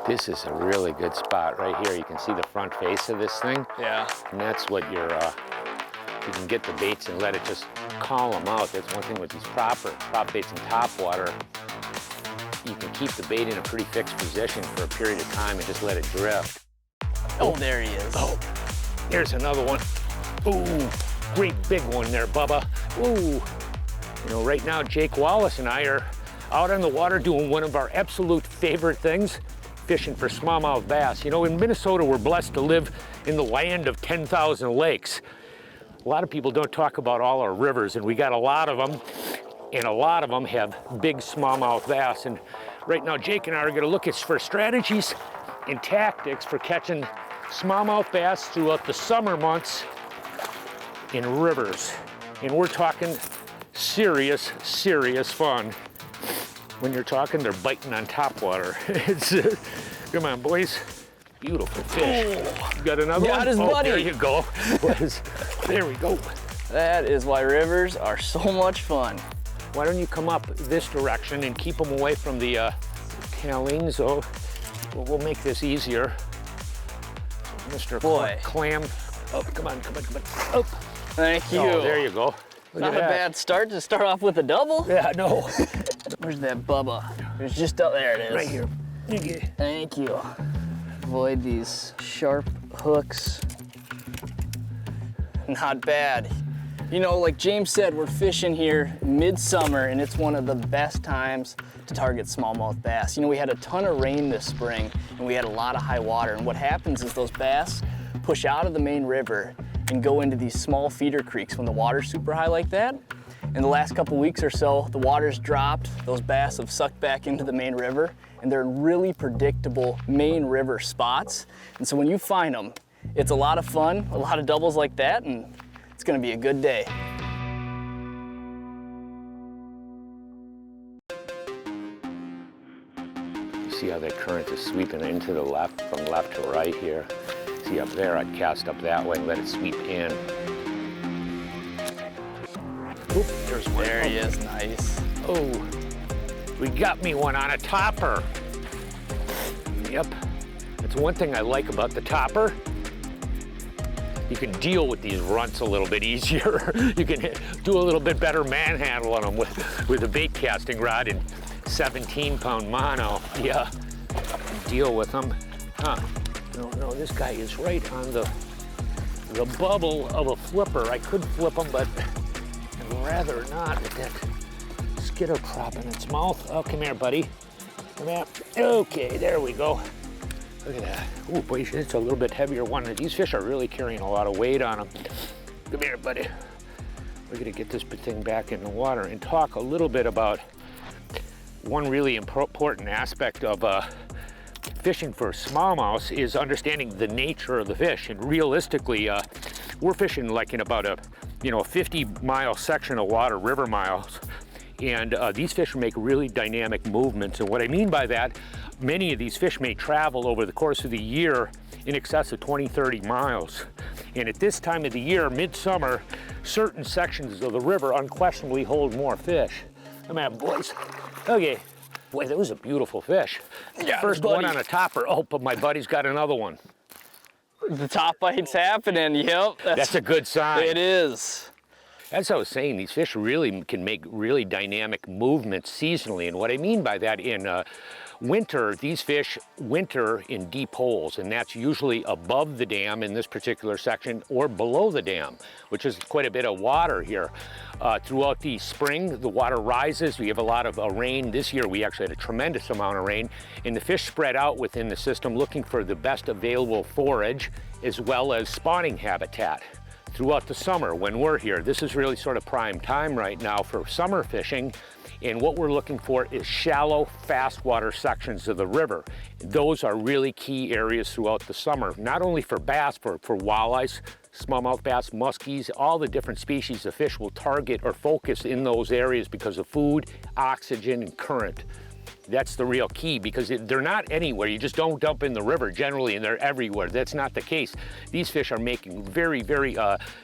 This is a really good spot right here. You can see the front face of this thing. Yeah. And that's what you're, you can get the baits and let it just call them out. That's one thing with these prop baits and topwater. You can keep the bait in a pretty fixed position for a period of time and just let it drift. Oh, there he is. Oh, here's another one. Ooh, great big one there, Bubba. Ooh. You know, right now, Jake Wallace and I are out on the water doing one of our absolute favorite things, fishing for smallmouth bass. You know, in Minnesota, we're blessed to live in the land of 10,000 lakes. A lot of people don't talk about all our rivers, and we got a lot of them, and a lot of them have big smallmouth bass. And right now, Jake and I are gonna look for strategies and tactics for catching smallmouth bass throughout the summer months in rivers. And we're talking serious, serious fun. When you're talking, they're biting on topwater. Come on, boys. Beautiful fish. Oh, got another one? Got his buddy. There you go. There we go. That is why rivers are so much fun. Why don't you come up this direction and keep them away from the tailings? Oh, we'll make this easier. Mr. Boy. Clam. Oh, come on, come on, come on. Oh. Thank you. Oh, there you go. Look Not a bad start to start off with a double. Yeah, no. Where's that Bubba? It's just up there. It is. Right here. Okay. Thank you. Avoid these sharp hooks. Not bad. You know, like James said, we're fishing here midsummer, and it's one of the best times to target smallmouth bass. You know, we had a ton of rain this spring, and we had a lot of high water, and what happens is those bass push out of the main river and go into these small feeder creeks when the water's super high like that. In the last couple weeks or so, the water's dropped, those bass have sucked back into the main river, and they're in really predictable main river spots. And so when you find them, it's a lot of fun, a lot of doubles like that, and it's gonna be a good day. You see how that current is sweeping into the left, from left to right here. See up there, I'd cast up that way and let it sweep in. Oop, there's one. There he is, nice. Oh, we got me one on a topper. Yep, that's one thing I like about the topper. You can deal with these runts a little bit easier. You can do a little bit better manhandle on them with a bait casting rod and 17-pound mono. Yeah, deal with them. Huh, no, this guy is right on the bubble of a flipper. I could flip him, but I'd rather not with that skitter prop in its mouth. Oh, come here, buddy. Come here. Okay, there we go. Look at that. Oh, boy, it's a little bit heavier one. These fish are really carrying a lot of weight on them. Come here, buddy. We're gonna get this thing back in the water and talk a little bit about one really important aspect of fishing for smallmouth is understanding the nature of the fish. And realistically, we're fishing like in about a 50-mile section of water, river miles. And these fish make really dynamic movements. And what I mean by that, many of these fish may travel over the course of the year in excess of 20, 30 miles. And at this time of the year, midsummer, certain sections of the river unquestionably hold more fish. Come on, boys. Okay. Boy, that was a beautiful fish. Yeah, First buddy. one on a topper. Oh, but my buddy's got another one. The top bite's happening, yep. That's a good sign. It is. As I was saying, these fish really can make really dynamic movements seasonally. And what I mean by that, in winter, these fish winter in deep holes, and that's usually above the dam in this particular section or below the dam, which is quite a bit of water here. Throughout the spring, the water rises. We have a lot of rain. This year, we actually had a tremendous amount of rain, and the fish spread out within the system looking for the best available forage as well as spawning habitat. Throughout the summer when we're here, this is really sort of prime time right now for summer fishing. And what we're looking for is shallow, fast water sections of the river. Those are really key areas throughout the summer, not only for bass, for walleyes, smallmouth bass, muskies, all the different species of fish will target or focus in those areas because of food, oxygen, and current. That's the real key, because they're not anywhere. You just don't dump in the river generally, and they're everywhere. That's not the case. These fish are making very, very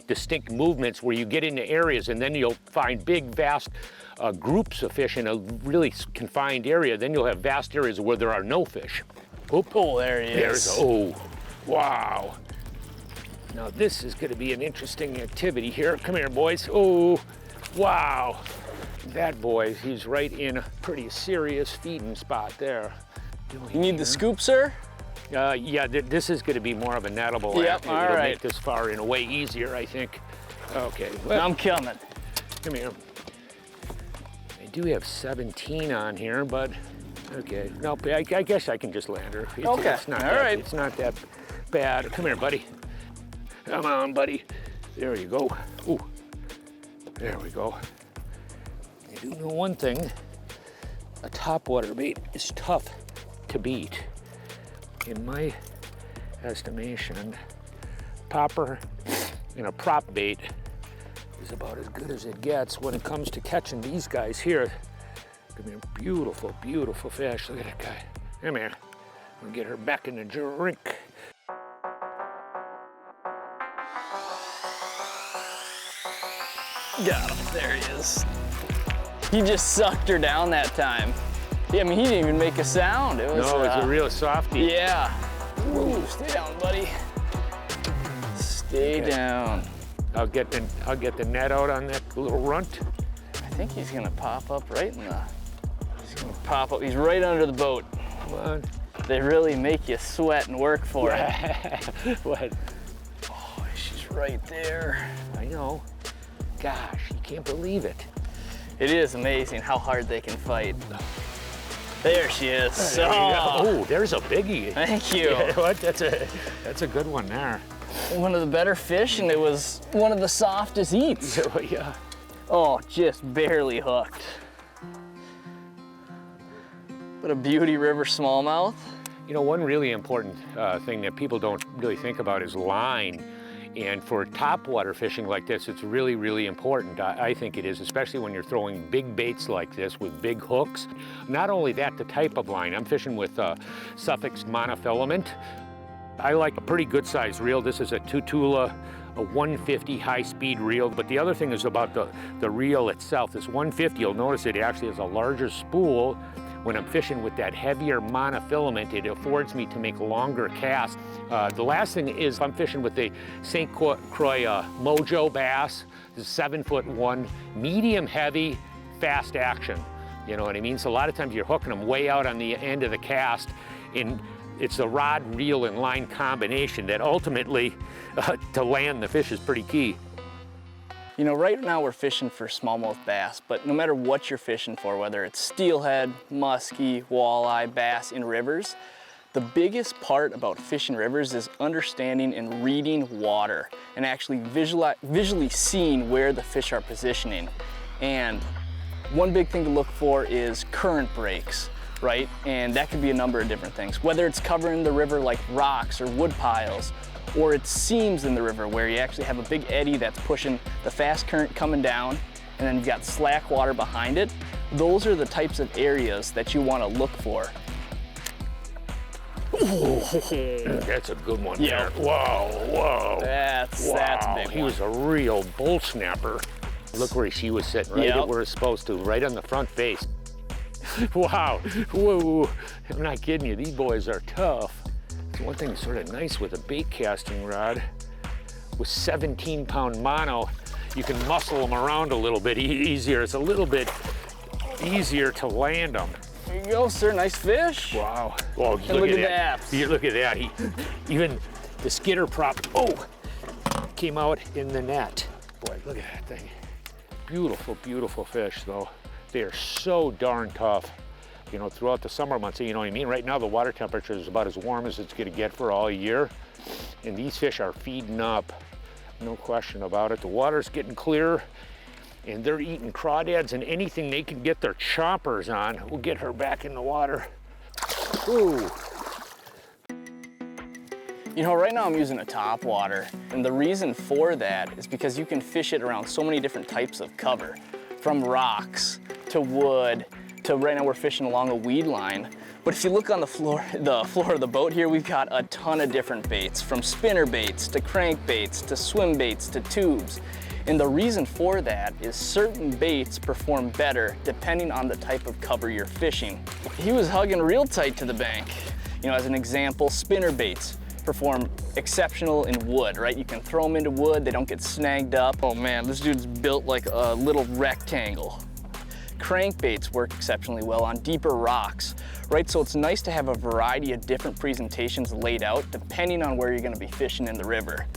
distinct movements where you get into areas and then you'll find big, vast groups of fish in a really confined area. Then you'll have vast areas where there are no fish. Oop. Oh, there he There's, is. oh, wow. Now this is gonna be an interesting activity here. Come here, boys. Oh, wow. That, boys, he's right in a pretty serious feeding spot there. You need the scoop, sir? Yeah, this is gonna be more of a nettable. Yep, all It'll right. make this far in a way easier, I think. Okay, well, I'm coming. come here. I do have 17 on here, but okay. Nope, I guess I can just land her. Okay, It's not all that, right. It's not that bad. Come here, buddy. Come on, buddy. There you go. Ooh, there we go. I do know one thing. A topwater bait is tough to beat. In my estimation, popper and a prop bait is about as good as it gets when it comes to catching these guys here. Come here, beautiful, beautiful fish. Look at that guy. Come here. We'll get her back in the drink. Got him, there he is. He just sucked her down that time. Yeah, I mean, he didn't even make a sound. It was, No, it's a real softie. Yeah. Ooh, stay down, buddy. Stay down. I'll get the net out on that little runt. I think he's gonna pop up right in the, he's gonna pop up. He's right under the boat. Come on. They really make you sweat and work for it. What? Oh, she's right there. I know. Gosh, you can't believe it. It is amazing how hard they can fight. There she is. There you go. Oh, Oh, there's a biggie. thank you. Yeah, what? That's a good one there. One of the better fish, and it was one of the softest eats. Yeah. Oh, just barely hooked. What a beauty river smallmouth. You know, one really important thing that people don't really think about is line. And for topwater fishing like this, it's really, really important. I think it is, especially when you're throwing big baits like this with big hooks. Not only that, the type of line. I'm fishing with Suffix monofilament. I like a pretty good sized reel. This is a Tutula, a 150 high-speed reel. But the other thing is about the reel itself. This 150, you'll notice it actually has a larger spool. When I'm fishing with that heavier monofilament, it affords me to make longer casts. The last thing is I'm fishing with the St. Croix Mojo bass, the 7'1", medium heavy, fast action. You know what I mean? So a lot of times you're hooking them way out on the end of the cast, and it's the rod, reel, and line combination that ultimately, to land the fish is pretty key. You know, right now we're fishing for smallmouth bass, but no matter what you're fishing for, whether it's steelhead, muskie, walleye, bass in rivers, the biggest part about fishing rivers is understanding and reading water and actually visually seeing where the fish are positioning. And one big thing to look for is current breaks, right? And that could be a number of different things, whether it's covering the river like rocks or wood piles, or it's seams in the river where you actually have a big eddy that's pushing the fast current coming down, and then you've got slack water behind it. Those are the types of areas that you want to look for. That's a good one Yeah. there. Whoa, whoa. That's Wow, a big he one. was a real bull snapper. Look where she was sitting, right Yep. where it's supposed to, right on the front face. Wow, whoa, I'm not kidding you, these boys are tough. One thing sort of nice with a bait casting rod, with 17-pound mono, you can muscle them around a little bit easier. It's a little bit easier to land them. There you go, sir, nice fish. Wow. Well, And look at that. Look at that. Even the skidder prop, came out in the net. Boy, look at that thing. Beautiful, beautiful fish, though. They are so darn tough. You know, throughout the summer months, you know what I mean? Right now, the water temperature is about as warm as it's gonna get for all year. And these fish are feeding up, no question about it. The water's getting clear, and they're eating crawdads, and anything they can get their chompers on will get her back in the water. Ooh. You know, right now I'm using a topwater, and the reason for that is because you can fish it around so many different types of cover, from rocks to wood, to right now we're fishing along a weed line. But if you look on the floor of the boat here, we've got a ton of different baits, from spinner baits to crank baits to swim baits to tubes. And the reason for that is certain baits perform better depending on the type of cover you're fishing. He was hugging real tight to the bank. You know, as an example, spinner baits perform exceptional in wood, right? You can throw them into wood, they don't get snagged up. Oh man, this dude's built like a little rectangle. Crankbaits work exceptionally well on deeper rocks, right? So it's nice to have a variety of different presentations laid out depending on where you're gonna be fishing in the river.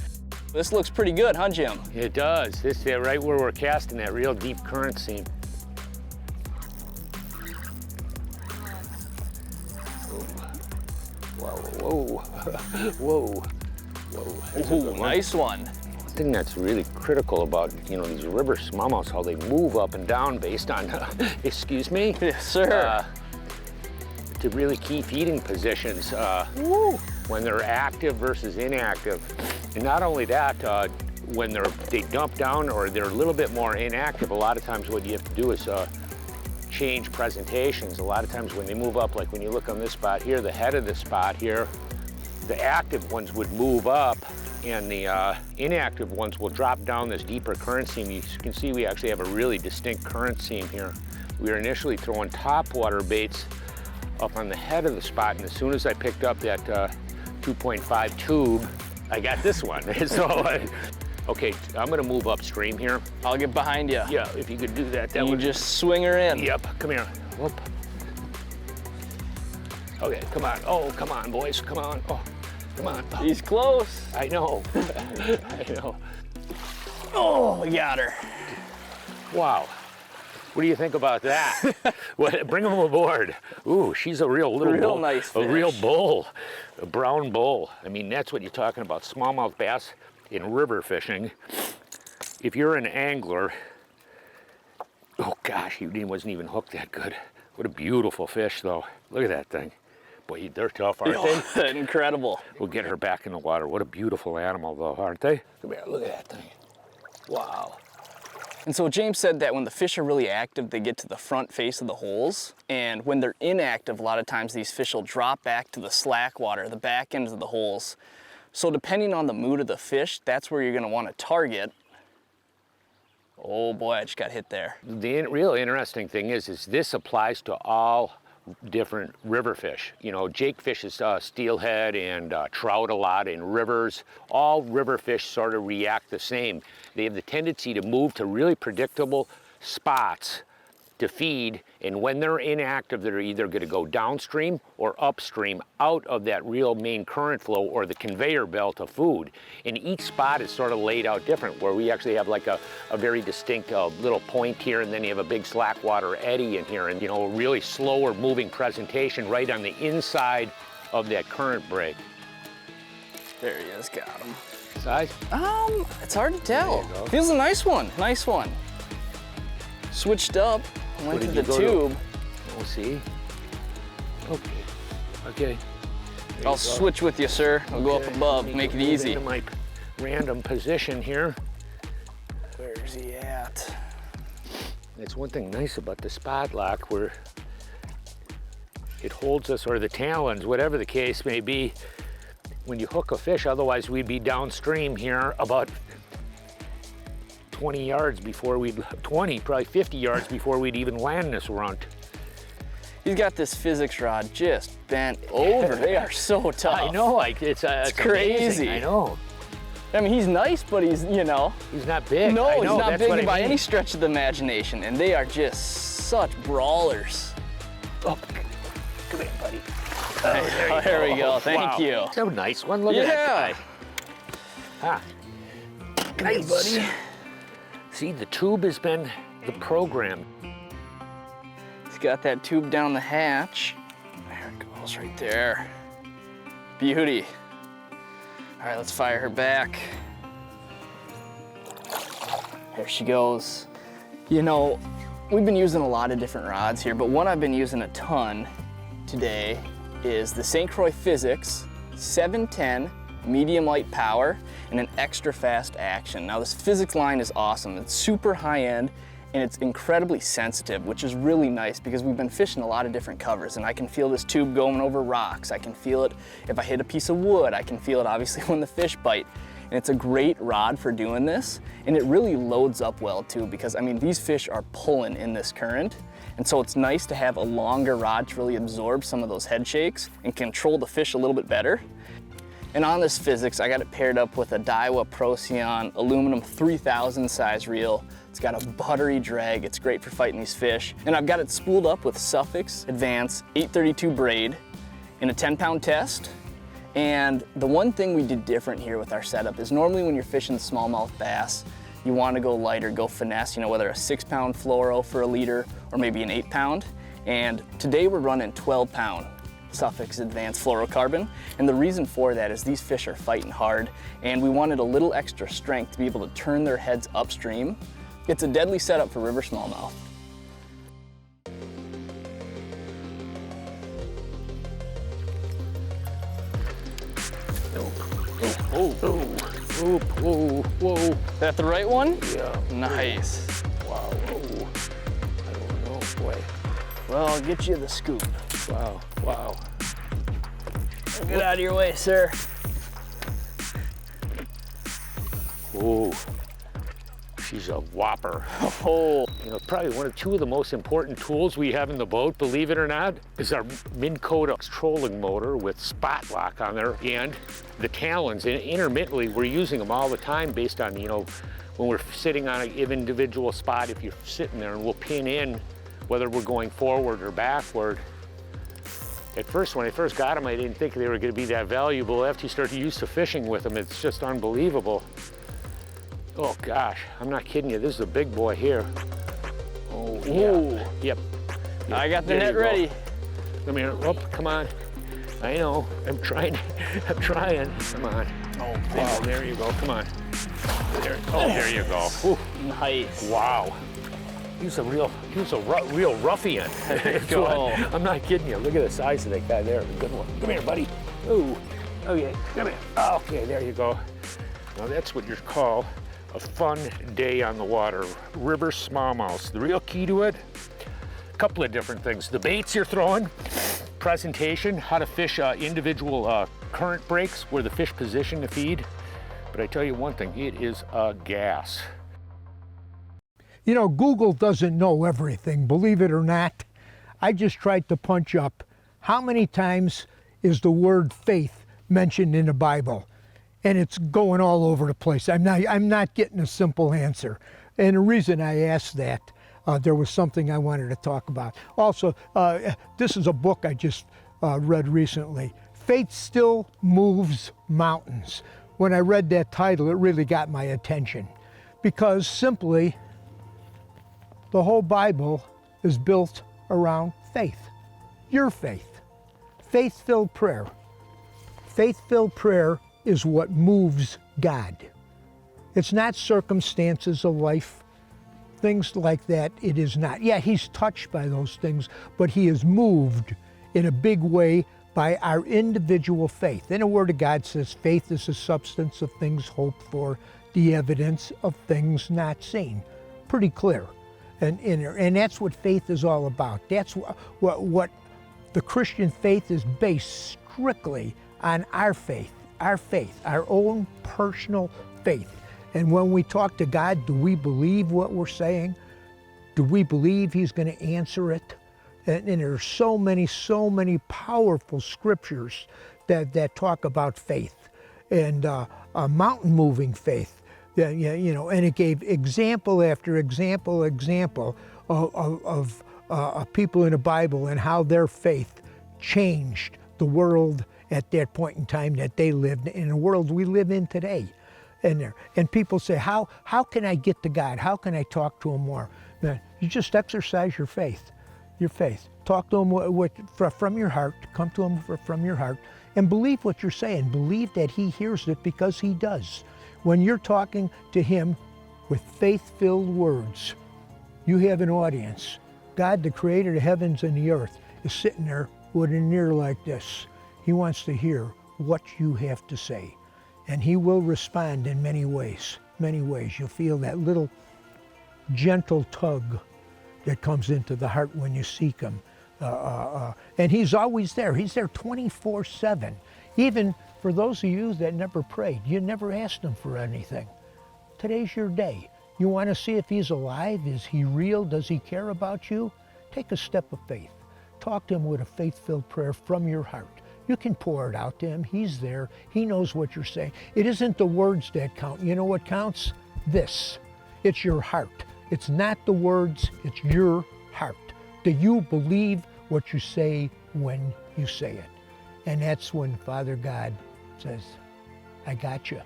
This looks pretty good, huh, Jim? It does. This is right where we're casting that real deep current seam. Whoa, whoa, whoa. Ooh, nice one. One thing that's really critical about, you know, these river smallmouths, how they move up and down based on, excuse me? Yes, sir. To really key feeding positions when they're active versus inactive. And not only that, when they dump down or they're a little bit more inactive, a lot of times what you have to do is change presentations. A lot of times when they move up, like when you look on this spot here, the head of the spot here, the active ones would move up and the inactive ones will drop down this deeper current seam. You can see we actually have a really distinct current seam here. We were initially throwing topwater baits up on the head of the spot, and as soon as I picked up that 2.5 tube, I got this one. So, okay, I'm gonna move upstream here. I'll get behind you. Yeah, if you could do that, that You would just swing her in. Yep, come here. Whoop. Okay, come on. Oh, come on, boys, come on. Oh, come on. Oh, He's close. I know. I know. Oh, we got her. Wow. What do you think about that? Bring them aboard. Ooh, she's a real little bull. Nice fish. A real bull, a brown bull. I mean, that's what you're talking about, smallmouth bass in river fishing. If you're an angler, oh gosh, he wasn't even hooked that good. What a beautiful fish though. Look at that thing. Boy, they're tough, aren't they? Incredible. We'll get her back in the water. What a beautiful animal though, aren't they? Come here, look at that thing. Wow. And so James said that when the fish are really active, they get to the front face of the holes. And when they're inactive, a lot of times these fish will drop back to the slack water, the back ends of the holes. So depending on the mood of the fish, that's where you're gonna wanna target. Oh boy, I just got hit there. The real interesting thing is this applies to all different river fish. You know, Jake fishes steelhead and trout a lot in rivers. All river fish sort of react the same. They have the tendency to move to really predictable spots to feed, and when they're inactive, they're either going to go downstream or upstream out of that real main current flow or the conveyor belt of food. And each spot is sort of laid out different, where we actually have like a very distinct little point here, and then you have a big slack water eddy in here, and you know, a really slower moving presentation right on the inside of that current break. There he is, got him. Size? It's hard to tell. There you go. Feels a nice one, nice one. Switched up, went to the tube. We'll see. Okay, okay. There I'll you go. switch with you, sir. I'll go up Okay, above, let me make it move easy. into my random position here. Where's he at? That's one thing nice about the spot lock, where it holds us, or the talons, whatever the case may be, when you hook a fish. Otherwise we'd be downstream here about 20 yards before probably 50 yards before we'd even land this runt. He's got this physics rod just bent over. They are so tough. I know, like it's crazy. Amazing. I know. I mean, he's nice, but he's, you know. He's not big. No, I know, he's not that's what big I by mean. any stretch of the imagination, and they are just such brawlers. Oh, come here, buddy. Oh, there we go. Thank you. That's a nice one. Look at that guy. Nice, buddy. See, the tube has been the program. He's got that tube down the hatch. There it goes, right there. Beauty. All right, let's fire her back. There she goes. You know, we've been using a lot of different rods here, but one I've been using a ton today is the St. Croix Physics 710 medium light power and an extra fast action. Now this Physics line is awesome. It's super high end and it's incredibly sensitive, which is really nice because we've been fishing a lot of different covers, and I can feel this tube going over rocks. I can feel it if I hit a piece of wood. I can feel it obviously when the fish bite. And it's a great rod for doing this, and it really loads up well too, because I mean, these fish are pulling in this current, And so it's nice to have a longer rod to really absorb some of those head shakes and control the fish a little bit better. And on this physics, I got it paired up with a Daiwa Procyon aluminum 3000 size reel. It's got a buttery drag. It's great for fighting these fish. And I've got it spooled up with Suffix Advance 832 braid in a 10-pound test. And the one thing we did different here with our setup is normally when you're fishing smallmouth bass, you want to go lighter, go finesse, you know, whether a 6-pound fluoro for a leader or maybe an 8-pound. And today we're running 12-pound Suffix Advanced fluorocarbon. And the reason for that is these fish are fighting hard and we wanted a little extra strength to be able to turn their heads upstream. It's a deadly setup for river smallmouth. Whoa. Is that the right one? Yeah. Nice. Wow, whoa. I don't know, boy. Well, I'll get you the scoop. Wow. Get out of your way, sir. Ooh, she's a whopper. Oh. You know, probably two of the most important tools we have in the boat, believe it or not, is our Minn Kota trolling motor with spot lock on there and the talons. And intermittently, we're using them all the time based on, you know, when we're sitting on an individual spot, if you're sitting there and we'll pin in whether we're going forward or backward. At first, when I first got them, I didn't think they were going to be that valuable. After you start to used to fishing with them, it's just unbelievable. Oh gosh, I'm not kidding you. This is a big boy here. Oh yeah. Yep. I got the net ready. Come here. Oh, come on. I know. I'm trying. Come on. Oh, there you go. Come on. There you go. Ooh. Nice. Wow. He was a real ruffian. I'm not kidding you. Look at the size of that guy there. Good one. Come here, buddy. Ooh. Okay. Come here. Okay, there you go. Now that's what you call a fun day on the water. River smallmouth. The real key to it, a couple of different things. The baits you're throwing, presentation, how to fish individual current breaks where the fish position to feed. But I tell you one thing, it is a gas. You know, Google doesn't know everything, believe it or not. I just tried to punch up how many times is the word faith mentioned in the Bible. And it's going all over the place. I'm not getting a simple answer. And the reason I asked that, there was something I wanted to talk about. Also, this is a book I just read recently. Faith Still Moves Mountains. When I read that title, it really got my attention. Because simply, the whole Bible is built around faith. Your faith. Faith-filled prayer. Faith-filled prayer is what moves God. It's not circumstances of life, things like that. It is not. Yeah, he's touched by those things, but he is moved in a big way by our individual faith. And the Word of God says faith is the substance of things hoped for, the evidence of things not seen. Pretty clear. And that's what faith is all about. That's what the Christian faith is based strictly on our faith, our own personal faith. And when we talk to God, do we believe what we're saying? Do we believe he's going to answer it? And there are so many powerful scriptures that talk about faith and mountain moving faith. You know, and it gave example after example of people in the Bible and how their faith changed the world at that point in time that they lived in, the world we live in today. And people say, how can I get to God? How can I talk to him more? You just exercise your faith. Talk to him from your heart, come to him from your heart, and believe what you're saying. Believe that he hears it, because he does. When you're talking to him with faith-filled words, you have an audience. God, the creator of the heavens and the earth, is sitting there with an ear like this. He wants to hear what you have to say. And he will respond in many ways, many ways. You'll feel that little gentle tug that comes into the heart when you seek him. And he's always there. He's there 24/7. Even for those of you that never prayed, you never asked him for anything. Today's your day. You want to see if he's alive? Is he real? Does he care about you? take a step of faith. Talk to him with a faith-filled prayer from your heart. You can pour it out to him. He's there. He knows what you're saying. It isn't the words that count. You know what counts? This. It's your heart. It's not the words, it's your heart. Do you believe what you say when you say it? And that's when Father God says, I got you.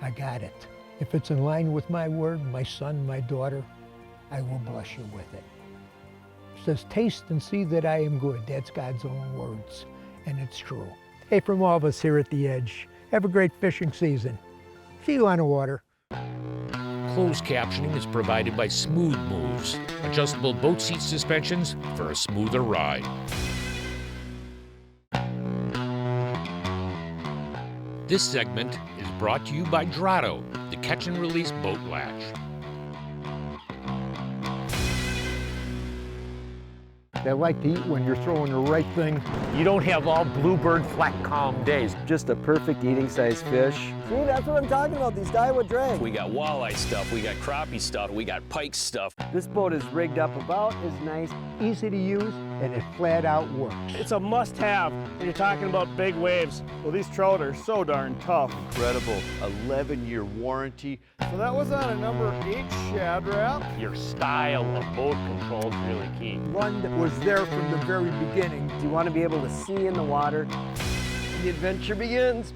I got it. If it's in line with my word, my son, my daughter, I will bless you with it. It says, taste and see that I am good. That's God's own words, and it's true. Hey, from all of us here at The Edge, have a great fishing season. See you on the water. Closed captioning is provided by Smooth Moves, adjustable boat seat suspensions for a smoother ride. This segment is brought to you by Drotto, the catch and release boat latch. They like to eat when you're throwing the right thing. You don't have all bluebird flat calm days. Just a perfect eating size fish. See, that's what I'm talking about, these Daiwa drag. We got walleye stuff, we got crappie stuff, we got pike stuff. This boat is rigged up about as nice. Easy to use, and it flat out works. It's a must-have when you're talking about big waves. Well, these trout are so darn tough. Incredible 11-year warranty. So that was on a number 8 Shad Rap. Your style of boat control is really key. One that was there from the very beginning. You want to be able to see in the water. The adventure begins.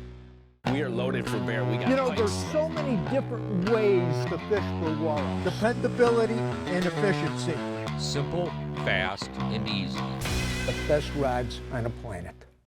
We are loaded for bear, we got You know, pikes. there's so many different ways to fish for walleye. Dependability and efficiency. Simple, fast, and easy. The best rods on the planet.